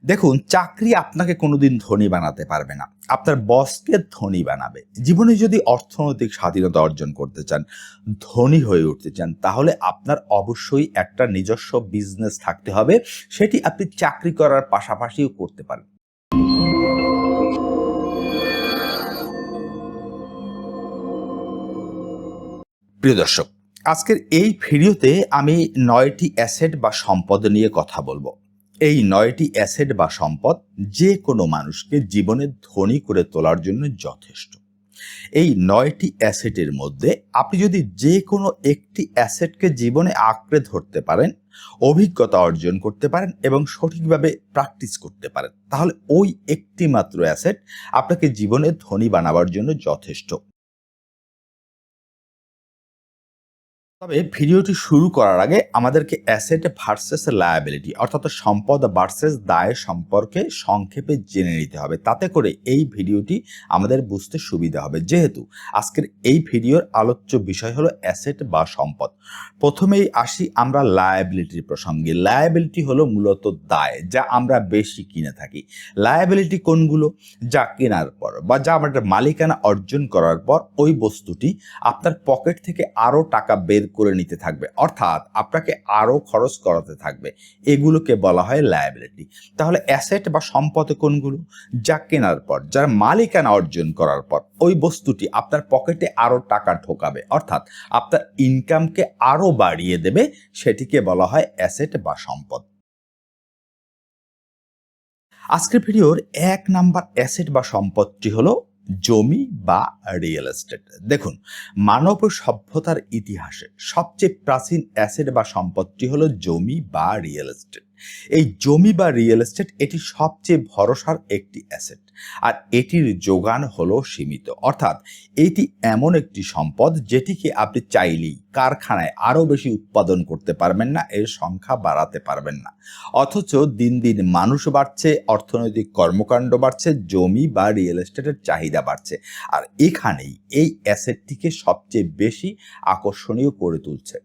দেখুন, চাকরি আপনাকে কোনোদিন ধনী বানাতে পারবে না। আপনার বসকে ধনী বানাবে। জীবনে যদি অর্থনৈতিক স্বাধীনতা অর্জন করতে চান, ধনী হয়ে উঠতে চান, তাহলে আপনার অবশ্যই একটা নিজস্ব বিজনেস থাকতে হবে। সেটি আপনি চাকরি করার পাশাপাশিও করতে পারেন। প্রিয় দর্শক, আজকের এই ভিডিওতে আমি ৯টি অ্যাসেট বা সম্পদ নিয়ে কথা বলবো। এই ৯টি অ্যাসেট বা সম্পদ যে কোনো মানুষকে জীবনে ধনী করে তোলার জন্য যথেষ্ট। এই ৯টি অ্যাসেটের মধ্যে আপনি যদি যে কোনো একটি অ্যাসেটকে জীবনে আঁকড়ে ধরতে পারেন, অভিজ্ঞতা অর্জন করতে পারেন এবং সঠিকভাবে প্র্যাকটিস করতে পারেন, তাহলে ওই একটি মাত্র অ্যাসেট আপনাকে জীবনে ধনী বানাবার জন্য যথেষ্ট। তবে ভিডিওটি শুরু করার আগে আমাদেরকে অ্যাসেট ভার্সেস লায়াবিলিটি অর্থাৎ সম্পদ ভার্সেস দায় সম্পর্কে সংক্ষেপে জেনে নিতে হবে। তাতে করে এই ভিডিওটি আমাদের বুঝতে সুবিধা হবে। যেহেতু আজকের এই ভিডিওর আলোচ্য বিষয় হলো অ্যাসেট বা সম্পদ। প্রথমেই আসি আমরা লায়াবিলিটির প্রসঙ্গে। লায়াবিলিটি হলো মূলত দায়, যা আমরা বেশি কিনে থাকি। লায়াবিলিটি কোনগুলো? যা কেনার পর বা যা আমাদের মালিকানা অর্জন করার পর ওই বস্তুটি আপনার পকেট থেকে আরও টাকা বের করে নিতে থাকবে, অর্থাৎ আপনাকে আরও খরচ করাতে থাকবে। এগুলোকে বলা হয় লায়াবিলিটি। তাহলে অ্যাসেট বা সম্পদ কোনগুলো? যা কেনার পর, যার মালিকানা অর্জন করার পর ওই বস্তুটি আপনার পকেটে আরও টাকা ঢোকাবে, অর্থাৎ আপনার ইনকামকে আরও বাড়িয়ে দেবে, সেটিকে বলা হয় অ্যাসেট বা সম্পদ। আজকের ভিডিওর ১ নাম্বার অ্যাসেট বা সম্পদটি হলো জমি বা রিয়েল এস্টেট। দেখুন, মানব সভ্যতার ইতিহাসে সবচেয়ে প্রাচীন অ্যাসেট বা সম্পদটি হলো জমি বা রিয়েল এস্টেট। এই জমি বা রিয়েল এস্টেট এটি সবচেয়ে ভরসার একটি অ্যাসেট, আর এটির যোগান হলো সীমিত। অর্থাৎ এটি এমন একটি সম্পদ যেটিকে আপনি চাইলেই কারখানায় আরও বেশি উৎপাদন করতে পারবেন না, এর সংখ্যা বাড়াতে পারবেন না। অথচ দিন দিন মানুষ বাড়ছে, অর্থনৈতিক কর্মকাণ্ড বাড়ছে, জমি বা রিয়েল এস্টেটের চাহিদা বাড়ছে, আর এখানেই এই অ্যাসেটটিকে সবচেয়ে বেশি আকর্ষণীয় করে তুলছে।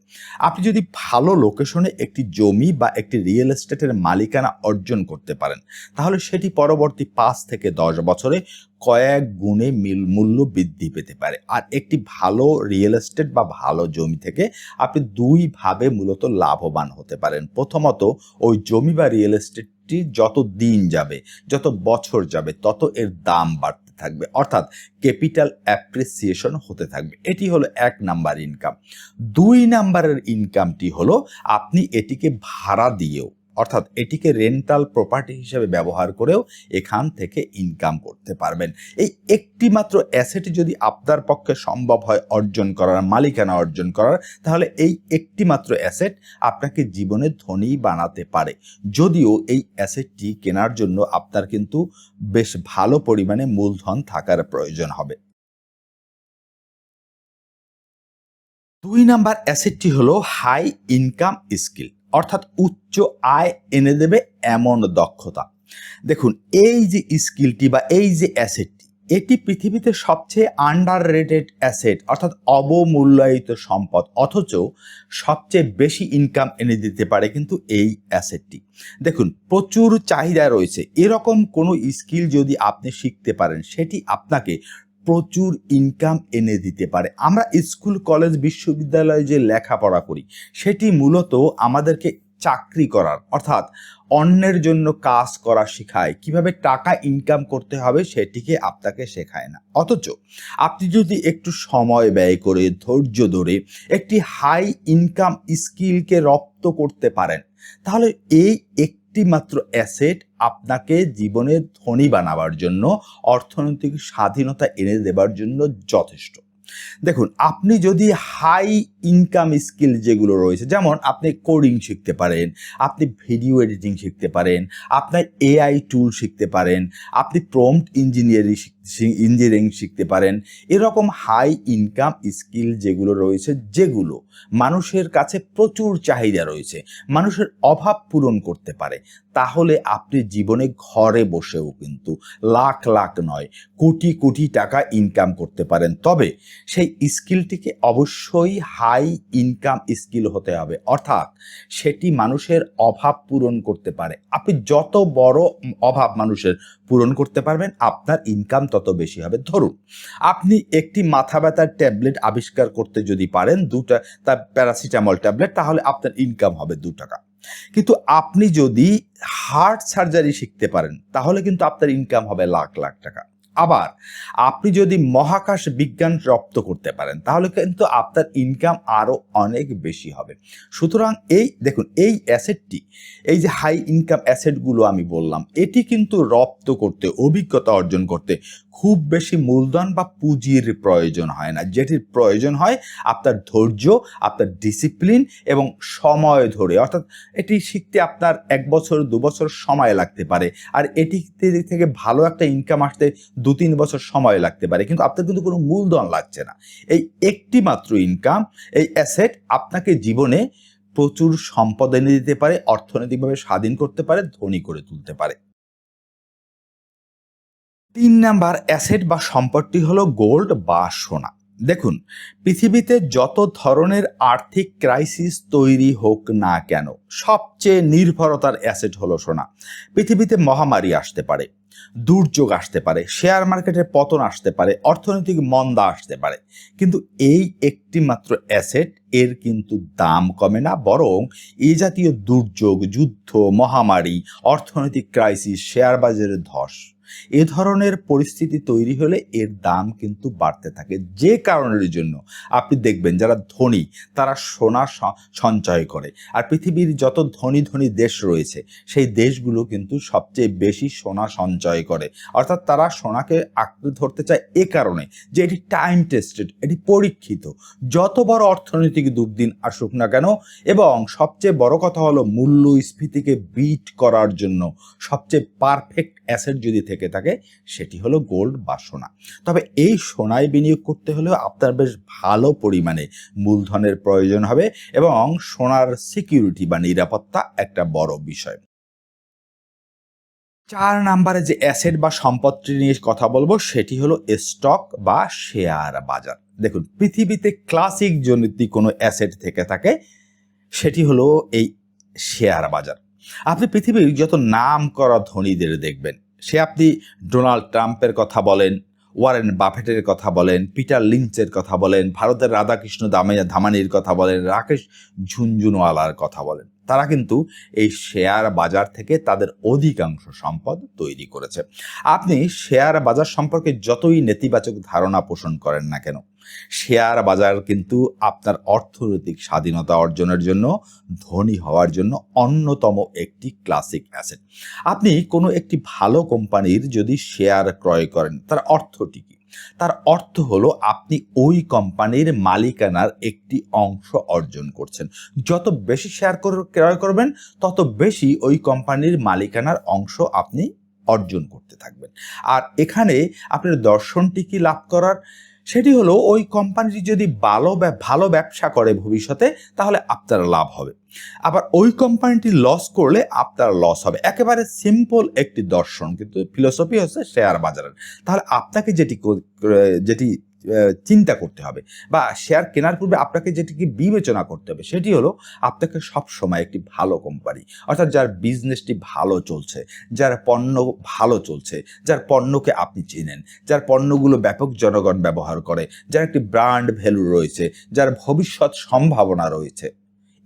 আপনি যদি ভালো লোকেশনে একটি জমি বা একটি রিয়েল এস্টেটের মালিকানা অর্জন করতে পারেন, তাহলে সেটি পরবর্তী ৫ থেকে ১০ বছরে কয়েক গুণে মূল্য বৃদ্ধি পেতে পারে। আর একটি ভালো রিয়েল এস্টেট বা ভালো জমি থেকে আপনি দুইভাবে মূলত লাভবান হতে পারেন। প্রথমত, ওই জমি বা রিয়েল এস্টেটটি যত দিন যাবে, যত বছর যাবে, তত এর দাম বাড়তে থাকবে, অর্থাৎ ক্যাপিটাল অ্যাপ্রিসিয়েশন হতে থাকবে। এটি হলো ১ নাম্বার ইনকাম। ২ নাম্বারের ইনকামটি হলো আপনি এটিকে ভাড়া দিয়েও, অর্থাৎ এটিকে রেন্টাল প্রপার্টি হিসেবে ব্যবহার করেও এখান থেকে ইনকাম করতে পারবেন। এই একটি মাত্র অ্যাসেট যদি আপনার পক্ষে সম্ভব হয় অর্জন করার, মালিকানা অর্জন করার, তাহলে এই একটি মাত্র অ্যাসেট আপনাকে জীবনে ধনী বানাতে পারে। যদিও এই অ্যাসেটটি কেনার জন্য আপনার কিন্তু বেশ ভালো পরিমাণে মূলধন থাকার প্রয়োজন হবে। ২ নাম্বার অ্যাসেটটি হলো হাই ইনকাম স্কিল, অর্থাৎ উচ্চ আয় এনে দেবে এমন দক্ষতা। দেখুন, এই যে স্কিলটি বা এই যে অ্যাসেটটি, এটি পৃথিবীতে সবচেয়ে আন্ডাররেটেড অ্যাসেট, অর্থাৎ অবমূল্যায়িত সম্পদ, অথচ সবচেয়ে বেশি ইনকাম এনে দিতে পারে কিন্তু এই অ্যাসেটটি। দেখুন, প্রচুর চাহিদা রয়েছে। এরকম কোনো স্কিল যদি আপনি শিখতে পারেন, সেটি আপনাকে প্রচুর ইনকাম এনে দিতে পারে। আমরা স্কুল, কলেজ, বিশ্ববিদ্যালয়ে যে লেখাপড়া করি, সেটি মূলত আমাদেরকে চাকরি করার, অর্থাৎ অন্যের জন্য কাজ করা শেখায়। কিভাবে টাকা ইনকাম করতে হবে সেটিকে আপনাকে শেখায় না। অথচ আপনি যদি একটু সময় ব্যয় করে, ধৈর্য ধরে একটি হাই ইনকাম স্কিলকে রপ্ত করতে পারেন, তাহলে এই একটি মাত্র অ্যাসেট আপনাকে জীবনে ধনী বানাবার জন্য, অর্থনৈতিক স্বাধীনতা এনে দেবার জন্য যথেষ্ট। দেখুন, আপনি যদি হাই ইনকাম স্কিল যেগুলো রয়েছে, যেমন আপনি কোডিং শিখতে পারেন, আপনি ভিডিও এডিটিং শিখতে পারেন, আপনার এআই টুল শিখতে পারেন, আপনি প্রম্পট ইঞ্জিনিয়ারিং শিখতে পারেন, এরকম হাই ইনকাম স্কিল যেগুলো রয়েছে, যেগুলো মানুষের কাছে প্রচুর চাহিদা রয়েছে, মানুষের অভাব পূরণ করতে পারে, তাহলে আপনি জীবনে ঘরে বসেও কিন্তু লাখ লাখ নয়, কোটি কোটি টাকা ইনকাম করতে পারেন। তবে সেই স্কিলটিকে অবশ্যই হাই ইনকাম স্কিল হতে হবে, অর্থাৎ সেটি মানুষের অভাব পূরণ করতে পারে। আপনি যত বড় অভাব মানুষের পূরণ করতে পারবেন, আপনার ইনকাম তত বেশি হবে। ধরুন আপনি একটি মাথা ব্যথার ট্যাবলেট আবিষ্কার করতে যদি পারেন, তার প্যারাসিটামল ট্যাবলেট, তাহলে আপনার ইনকাম হবে 2 টাকা। কিন্তু আপনি যদি হার্ট সার্জারি শিখতে পারেন, তাহলে কিন্তু আপনার ইনকাম হবে লাখ লাখ টাকা। আবার আপনি যদি মহাকাশ বিজ্ঞান রপ্ত করতে পারেন, তাহলে কিন্তু আপনার ইনকাম আরো অনেক বেশি হবে। সুতরাং এই দেখুন, এই অ্যাসেটটি, এই যে হাই ইনকাম অ্যাসেটগুলো আমি বললাম, এটি কিন্তু রপ্ত করতে, অভিজ্ঞতা অর্জন করতে খুব বেশি মূলধন বা পুঁজির প্রয়োজন হয় না। যেটির প্রয়োজন হয় আপনার ধৈর্য, আপনার ডিসিপ্লিন এবং সময় ধরে। অর্থাৎ এটি শিখতে আপনার 1 বছর 2 বছর সময় লাগতে পারে, আর এটি থেকে ভালো একটা ইনকাম আসতে 2-3 বছর সময় লাগতে পারে, কিন্তু আপনার কিন্তু কোনো মূলধন লাগছে না। এই একটি মাত্র ইনকাম, এই অ্যাসেট আপনাকে জীবনে প্রচুর সম্পদ এনে দিতে পারে, অর্থনৈতিকভাবে স্বাধীন করতে পারে, ধনী করে তুলতে পারে। 3 নাম্বার অ্যাসেট বা সম্পদটি হলো গোল্ড বা সোনা। দেখুন, পৃথিবীতে যত ধরনের আর্থিক ক্রাইসিস তৈরি হোক না কেন, সবচেয়ে নির্ভরতার অ্যাসেট হলো সোনা। পৃথিবীতে মহামারী আসতে পারে, দুর্যোগ আসতে পারে, শেয়ার মার্কেটের পতন আসতে পারে, অর্থনৈতিক মন্দা আসতে পারে, কিন্তু এই একটি মাত্র অ্যাসেট, এর কিন্তু দাম কমে না, বরং এই জাতীয় দুর্যোগ, যুদ্ধ, মহামারী, অর্থনৈতিক ক্রাইসিস, শেয়ার বাজারের ধস, এ ধরনের পরিস্থিতি তৈরি হলে এর দাম কিন্তু বাড়তে থাকে। যে কারণের জন্য আপনি দেখবেন যারা ধনী তারা সোনা সঞ্চয় করে, আর পৃথিবীর যত ধনী ধনী দেশ রয়েছে সেই দেশগুলো কিন্তু সবচেয়ে বেশি সোনা সঞ্চয় করে। অর্থাৎ তারা সোনাকে আঁকড়ে ধরতে চায় এ কারণে যে এটি টাইম টেস্টেড, এটি পরীক্ষিত। যত বড় অর্থনৈতিক দুর্দিন আসুক না কেন, এবং সবচেয়ে বড় কথা হলো মূল্যস্ফীতিকে বিট করার জন্য সবচেয়ে পারফেক্ট অ্যাসেট যদি থেকে থাকে, সেটি হলো গোল্ড বা সোনা। তবে এই সোনায় বিনিয়োগ করতে হলেও আপনার বেশ ভালো পরিমাণে মূলধনের প্রয়োজন হবে, এবং সোনার সিকিউরিটি বা নিরাপত্তা একটা বড় বিষয়। 4 নাম্বারে যে অ্যাসেট বা সম্পদটি নিয়ে কথা বলবো, সেটি হলো স্টক বা শেয়ার বাজার। দেখুন, পৃথিবীতে ক্লাসিক যদি কোনো অ্যাসেট থেকে থাকে, সেটি হলো এই শেয়ার বাজার। আপনি পৃথিবীর যত নাম করা ধনীদের দেখবেন, সে আপনি ডোনাল্ড ট্রাম্পের কথা বলেন, ওয়ারেন বাফেটের কথা বলেন, পিটার লিঞ্চের কথা বলেন, ভারতের রাধাকৃষ্ণ ধামানির কথা বলেন, রাকেশ ঝুনঝুনওয়ালার কথা বলেন, তারা কিন্তু এই শেয়ার বাজার থেকে তাদের অধিকাংশ সম্পদ তৈরি করেছে। আপনি শেয়ার বাজার সম্পর্কে যতই নেতিবাচক ধারণা পোষণ করেন না কেন, শেয়ার বাজার কিন্তু আপনার অর্থনৈতিক স্বাধীনতা অর্জনের জন্য, ধনী হওয়ার জন্য অন্যতম একটি ক্লাসিক অ্যাসেট। আপনি কোনো একটি ভালো কোম্পানির যদি শেয়ার ক্রয় করেন, তার অর্থটি কি? তার অর্থ হলো আপনি ওই কোম্পানির মালিকানার একটি অংশ অর্জন করছেন। যত বেশি শেয়ার ক্রয় করবেন, তত বেশি ওই কোম্পানির মালিকানার অংশ আপনি অর্জন করতে থাকবেন। আর এখানে আপনার দর্শনটি কি লাভ করার, সেটি হলো ওই কোম্পানিটি যদি ভালো ব্যবসা করে ভবিষ্যতে, তাহলে আপনার লাভ হবে। আবার ওই কোম্পানিটি লস করলে আপনার লস হবে। একেবারে সিম্পল একটি দর্শন, কিন্তু ফিলোসফি হচ্ছে শেয়ার বাজারের। তাহলে আপনাকে যেটি চিন্তা করতে হবে, বা শেয়ার কেনার পূর্বে আপনাকে যেটিকে বিবেচনা করতে হবে, সেটি হলো আপনাকে সবসময় একটি ভালো কোম্পানি, অর্থাৎ যার বিজনেসটি ভালো চলছে, যার পণ্য ভালো চলছে, যার পণ্যকে আপনি চেনেন, যার পণ্যগুলো ব্যাপক জনগণ ব্যবহার করে, যার একটি ব্র্যান্ড ভ্যালু রয়েছে, যার ভবিষ্যৎ সম্ভাবনা রয়েছে,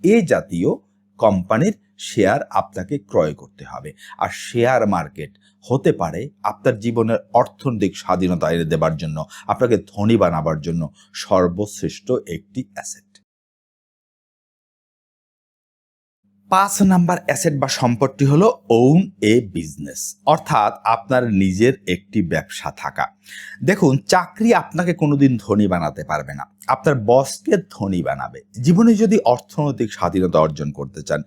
এই জাতীয় কোম্পানির শেয়ার আপনাকে ক্রয় করতে হবে। আর শেয়ার মার্কেট হতে পারে আপনার জীবনের অর্থনৈতিক স্বাধীনতা এনে দেবার জন্য, আপনাকে ধনী বানাবার জন্য সর্বশ্রেষ্ঠ একটি অ্যাসেট। 5 নাম্বার অ্যাসেট বা সম্পদটি হলো ওন এ বিজনেস, অর্থাৎ আপনার নিজের একটি ব্যবসা থাকা। দেখুন, চাকরি আপনাকে কোনোদিন ধনী বানাতে পারবে না, আপনার বসকে ধনী বানাবে। জীবনে যদি অর্থনৈতিক স্বাধীনতা অর্জন করতে চান,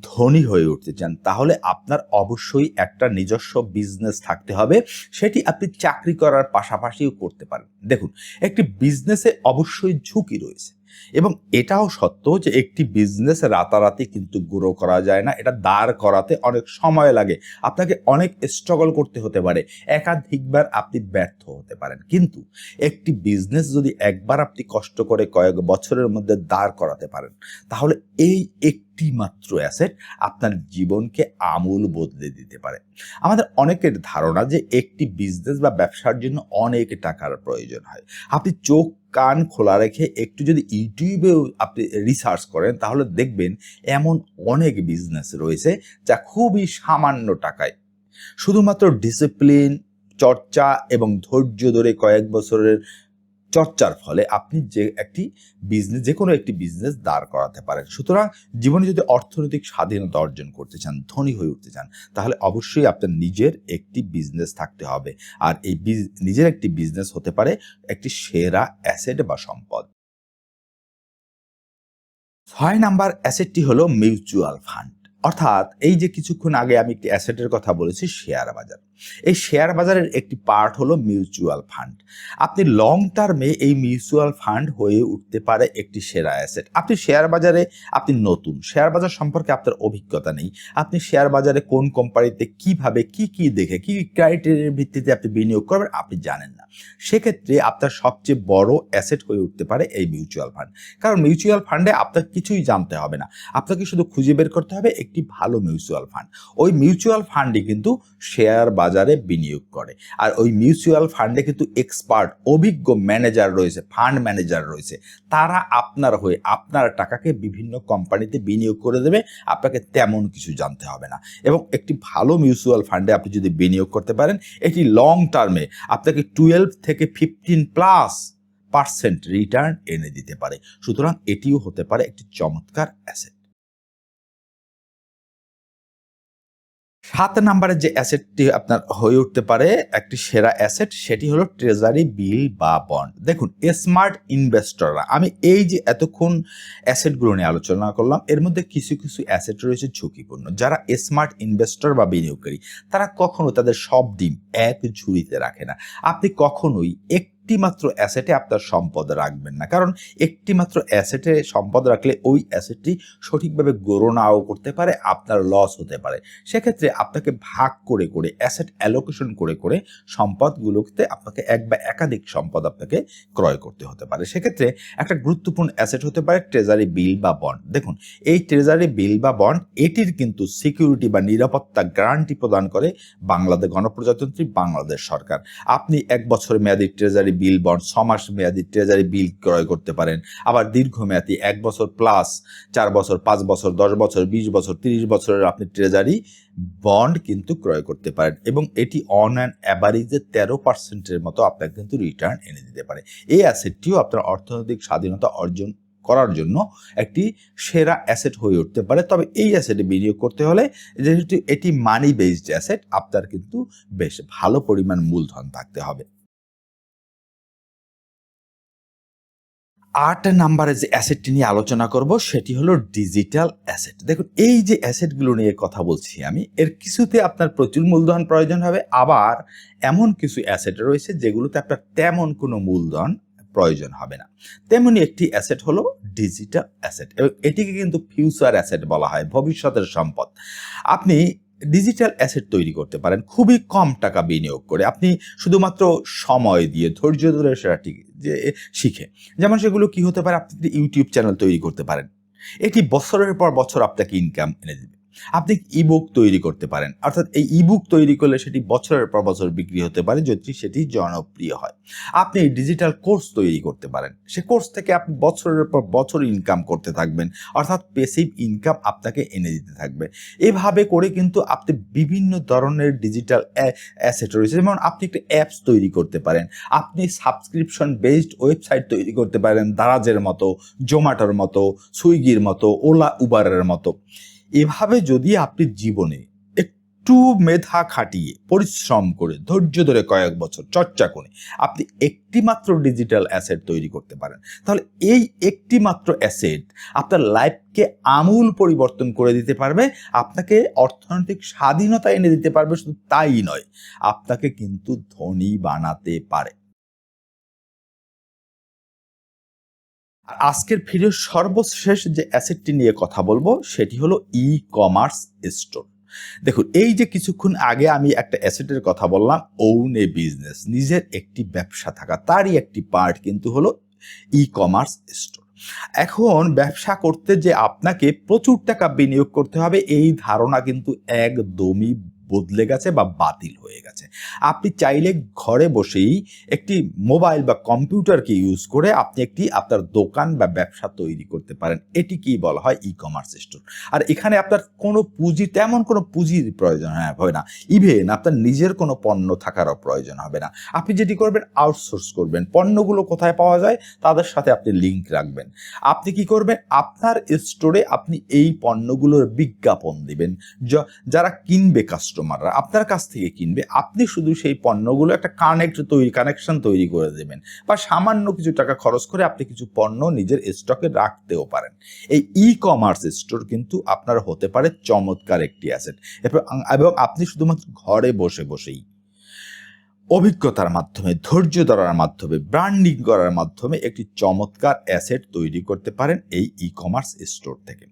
ধনী হয়ে উঠতে চান, তাহলে আপনার অবশ্যই একটা নিজস্ব বিজনেস থাকতে হবে। সেটি আপনি চাকরি করার পাশাপাশিও করতে পারেন। দেখুন, একটি বিজনেসে অবশ্যই ঝুঁকি রয়েছে, এবং এটাও সত্য যে একটি বিজনেস রাতারাতি কিন্তু গ্রো করা যায় না, এটা দাঁড় করাতে অনেক সময় লাগে, আপনাকে অনেক স্ট্রাগল করতে হতে পারে, একাধিকবার আপনি ব্যর্থ হতে পারেন। কিন্তু একটি বিজনেস যদি একবার আপনি কষ্ট করে কয়েক বছরের মধ্যে দাঁড় করাতে পারেন, তাহলে এই একটি মাত্র অ্যাসেট আপনার জীবনকে আমূল বদলে দিতে পারে। আমাদের অনেকের ধারণা যে একটি বিজনেস বা ব্যবসার জন্য অনেক টাকার প্রয়োজন হয়। আপনি চোখ কান খোলা রেখে একটু যদি ইউটিউবেও আপনি রিসার্চ করেন, তাহলে দেখবেন এমন অনেক বিজনেস রয়েছে যা খুবই সামান্য টাকায়, শুধুমাত্র ডিসিপ্লিন, চর্চা এবং ধৈর্য ধরে কয়েক বছরের চর্চার ফলে আপনি যে কোনো একটি বিজনেস দাঁড় করাতে পারেন। সুতরাং জীবনে যদি অর্থনৈতিক স্বাধীনতা অর্জন করতে চান, ধনী হয়ে উঠতে চান, তাহলে অবশ্যই আপনার নিজের একটি বিজনেস থাকতে হবে। আর এই নিজের একটি বিজনেস হতে পারে একটি সেরা অ্যাসেট বা সম্পদ। ৬ নাম্বার অ্যাসেটটি হলো মিউচুয়াল ফান্ড। অর্থাৎ এই যে কিছুক্ষণ আগে আমি একটি অ্যাসেটের কথা বলেছি, শেয়ার বাজার। এই শেয়ার বাজারের একটি পার্ট হলো মিউচুয়াল ফান্ড। আপনি লং টার্মে এই মিউচুয়াল ফান্ড হয়ে উঠতে পারে একটি সেরা অ্যাসেট। আপনি শেয়ার বাজারে নতুন, শেয়ার বাজার সম্পর্কে আপনার অভিজ্ঞতা নেই। আপনি শেয়ার বাজারে কোন কোম্পানিতে কিভাবে কি দেখে কি ক্রাইটেরিয়ার ভিত্তিতে আপনি বিনিয়োগ করবেন আপনি জানেন না। সেক্ষেত্রে আপনার সবচেয়ে বড় অ্যাসেট হয়ে উঠতে পারে এই মিউচুয়াল ফান্ড। কারণ মিউচুয়াল ফান্ডে আপনার কিছুই জানতে হবে না, আপনাকে শুধু খুঁজে বের করতে হবে একটি ভালো মিউচুয়াল ফান্ড। ওই মিউচুয়াল ফান্ডে কিন্তু শেয়ার বাজারে বিনিয়োগ করে, আর ওই মিউচুয়াল ফান্ডে কিন্তু এক্সপার্ট অভিজ্ঞ ম্যানেজার রয়েছে, ফান্ড ম্যানেজার রয়েছে। তারা আপনার হয়ে আপনার টাকাকে বিভিন্ন কোম্পানিতে বিনিয়োগ করে দেবে, আপনাকে তেমন কিছু জানতে হবে না। এবং একটি ভালো মিউচুয়াল ফান্ডে আপনি যদি বিনিয়োগ করতে পারেন, এটি লং টার্মে আপনাকে 12 থেকে 15+ % রিটার্ন এনে দিতে পারে। সুতরাং এটিও হতে পারে একটি চমৎকার অ্যাসেট। ৭ নাম্বারের যে অ্যাসেটটি আপনার হয়ে উঠতে পারে একটি সেরা অ্যাসেট, সেটি হলো ট্রেজারি বিল বা বন্ড। দেখুন, স্মার্ট ইনভেস্টররা, আমি এই যে এতক্ষণ অ্যাসেটগুলো নিয়ে আলোচনা করলাম, এর মধ্যে কিছু অ্যাসেট রয়েছে ঝুঁকিপূর্ণ। যারা স্মার্ট ইনভেস্টর বা বিনিয়োগকারী, তারা কখনো তাদের সব ডিম এক ঝুড়িতে রাখে না। আপনি কখনোই একটি মাত্র অ্যাসেটে আপনার সম্পদ রাখবেন না, কারণ একটি মাত্র অ্যাসেটে সম্পদ রাখলে ওই অ্যাসেটটি সঠিকভাবে গ্রো নাও করতে পারে, আপনার লস হতে পারে। সেক্ষেত্রে আপনাকে ভাগ করে অ্যাসেট অ্যালোকেশন করে সম্পদগুলোতে আপনাকে এক বা একাধিক সম্পদ আপনাকে ক্রয় করতে হতে পারে। সেক্ষেত্রে একটা গুরুত্বপূর্ণ অ্যাসেট হতে পারে ট্রেজারি বিল বা বন্ড। দেখুন, এই ট্রেজারি বিল বা বন্ড, এটির কিন্তু সিকিউরিটি বা নিরাপত্তা গ্যারান্টি প্রদান করে বাংলাদেশ গণপ্রজাতন্ত্রী বাংলাদেশ সরকার। আপনি 1 বছর মেয়াদী ট্রেজারি বিল বন্ড, 6 মাস মেয়াদী ট্রেজারি বিল ক্রয় করতে পারেন। আবার দীর্ঘমেয়াদী 1 বছর প্লাস 4 বছর, 5 বছর, 10 বছর, 20 বছর, 30 বছরের আপনি ট্রেজারি বন্ড কিন্তু ক্রয় করতে পারেন, এবং এটি অন অ্যান অ্যাভারেজে 13% মতো আপনাকে কিন্তু রিটার্ন এনে দিতে পারে। এই অ্যাসেটটিও আপনার অর্থনৈতিক স্বাধীনতা অর্জন করার জন্য একটি সেরা অ্যাসেট হয়ে উঠতে পারে। তবে এই অ্যাসেটে বিনিয়োগ করতে হলে, যেহেতু এটি মানি বেসড অ্যাসেট, আপনার কিন্তু বেশ ভালো পরিমাণ মূলধন থাকতে হবে। ৮ নাম্বারে যে অ্যাসেটটি নিয়ে আলোচনা করব, সেটি হলো ডিজিটাল অ্যাসেট। দেখুন, এই যে অ্যাসেটগুলো নিয়ে কথা বলছি আমি, এর কিছুতে আপনার প্রচুর মূলধন প্রয়োজন হবে, আবার এমন কিছু অ্যাসেট রয়েছে যেগুলোতে আপনার তেমন কোনো মূলধন প্রয়োজন হবে না। তেমনি একটি অ্যাসেট হলো ডিজিটাল অ্যাসেট, এবং এটিকে কিন্তু ফিউচার অ্যাসেট বলা হয়, ভবিষ্যতের সম্পদ। আপনি ডিজিটাল অ্যাসেট তৈরি করতে পারেন খুবই কম টাকা বিনিয়োগ করে। আপনি শুধুমাত্র সময় দিয়ে, ধৈর্য ধরে সেটা শিখে। যেমন সেগুলো কি হতে পারে, আপনি একটি ইউটিউব চ্যানেল তৈরি করতে পারেন, এটি বছরের পর বছর আপনাকে ইনকাম এনে দেবে। আপনি ইবুক তৈরি করতে পারেন, অর্থাৎ এই ইবুক তৈরি করলে সেটি বছরের পর বছর বিক্রি হতে পারে যদি সেটি জনপ্রিয় হয়। আপনি ডিজিটাল কোর্স তৈরি করতে পারেন, সে কোর্স থেকে আপনি বছরের পর বছর ইনকাম করতে থাকবেন, অর্থাৎ প্যাসিভ ইনকাম আপনাকে এনে দিতে থাকবে। এভাবে করে কিন্তু আপনি বিভিন্ন ধরনের ডিজিটাল অ্যাসেট রয়েছে। যেমন আপনি একটা অ্যাপস তৈরি করতে পারেন, আপনি সাবস্ক্রিপশন বেসড ওয়েবসাইট তৈরি করতে পারেন, দারাজের মতো, জোম্যাটোর মতো, সুইগির মতো, ওলা উবারের মতো। এভাবে যদি আপনি জীবনে একটু মেধা খাটিয়ে, পরিশ্রম করে, ধৈর্য ধরে কয়েক বছর চর্চা করে আপনি একটি মাত্র ডিজিটাল অ্যাসেট তৈরি করতে পারেন, তাহলে এই একটি মাত্র অ্যাসেট আপনার লাইফকে আমূল পরিবর্তন করে দিতে পারবে, আপনাকে অর্থনৈতিক স্বাধীনতা এনে দিতে পারবে। শুধু তাই নয়, আপনাকে কিন্তু ধনী বানাতে পারে। আর আজকের ভিডিওর সর্বশেষ যে অ্যাসেটটি নিয়ে কথা বলবো সেটি হলো ই কমার্স স্টোর। দেখুন, এই যে কিছুক্ষণ আগে আমি একটা অ্যাসেটের কথা বললাম, ওন এ বিজনেস, নিজের একটি ব্যবসা থাকা, তারই একটি পার্ট কিন্তু হলো ই কমার্স স্টোর। এখন ব্যবসা করতে যে আপনাকে প্রচুর টাকা বিনিয়োগ করতে হবে, এই ধারণা কিন্তু একদমই বদলে গেছে বা বাতিল হয়ে গেছে। আপনি চাইলে ঘরে বসেই একটি মোবাইল বা কম্পিউটারকে ইউজ করে আপনি একটি আপনার দোকান বা ব্যবসা তৈরি করতে পারেন। এটি কি বলা হয় ই কমার্স স্টোর। আর এখানে আপনার কোনো পুঁজি, তেমন কোনো পুঁজির প্রয়োজন হবে না। ইভেন আপনার নিজের কোনো পণ্য থাকারও প্রয়োজন হবে না। আপনি যেটি করবেন, আউটসোর্স করবেন। পণ্যগুলো কোথায় পাওয়া যায় তাদের সাথে আপনি লিঙ্ক রাখবেন। আপনি কি করবেন, আপনার স্টোরে আপনি এই পণ্যগুলোর বিজ্ঞাপন দিবেন। যারা কিনবে, কাস্টমাররা আপনার কাছ থেকে কিনবে, আপনি শুধু সেই পণ্যগুলো একটা কানেকশন তৈরি করে দেবেন, বা সামান্য কিছু টাকা খরচ করে আপনি কিছু পণ্য নিজের স্টকে রাখতেও পারেন। এই ই কমার্স স্টোর কিন্তু আপনার হতে পারে চমৎকার একটি অ্যাসেট, এবং আপনি শুধুমাত্র ঘরে বসেই অভিজ্ঞতার মাধ্যমে, ধৈর্য ধরার মাধ্যমে, ব্র্যান্ডিং করার মাধ্যমে একটি চমৎকার অ্যাসেট তৈরি করতে পারেন এই ই কমার্স স্টোর থেকে।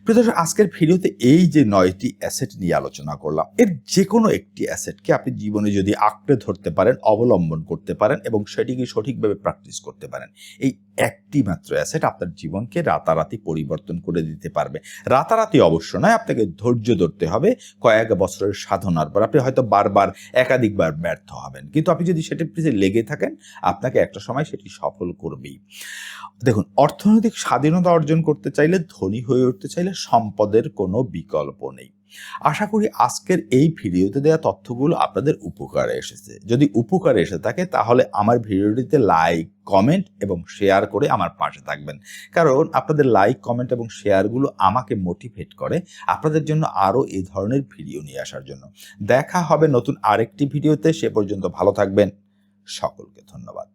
প্রিয় দর্শক, আজকের ভিডিওতে এই যে 9টি অ্যাসেট নিয়ে আলোচনা করলাম, এর যে কোনো একটি অ্যাসেটকে আপনি জীবনে যদি আঁকড়ে ধরতে পারেন, অবলম্বন করতে পারেন এবং সেটিকে সঠিকভাবে প্র্যাকটিস করতে পারেন, এই একটি মাত্র অ্যাসেট আপনার জীবনকে রাতারাতি পরিবর্তন করে দিতে পারবে। রাতারাতি অবশ্য নয়, আপনাকে ধৈর্য ধরতে হবে। কয়েক বছরের সাধনার পর আপনি হয়তো বারবার, একাধিকবার ব্যর্থ হবেন, কিন্তু আপনি যদি সেটির পিছনে লেগে থাকেন, আপনাকে একটা সময় সেটি সফল করবেই। দেখুন, অর্থনৈতিক স্বাধীনতা অর্জন করতে চাইলে, ধনী হয়ে উঠতে চাইলে সম্পদের কোনো বিকল্প নেই। আশা করি আজকের এই ভিডিওতে দেওয়া তথ্যগুলো আপনাদের উপকারে এসেছে। যদি উপকারে এসে থাকে তাহলে আমার ভিডিওটিতে লাইক, কমেন্ট এবং শেয়ার করে আমার পাশে থাকবেন, কারণ আপনাদের লাইক, কমেন্ট এবং শেয়ারগুলো আমাকে মোটিভেট করে আপনাদের জন্য আরও এই ধরনের ভিডিও নিয়ে আসার জন্য। দেখা হবে নতুন আরেকটি ভিডিওতে। সে পর্যন্ত ভালো থাকবেন। সকলকে ধন্যবাদ।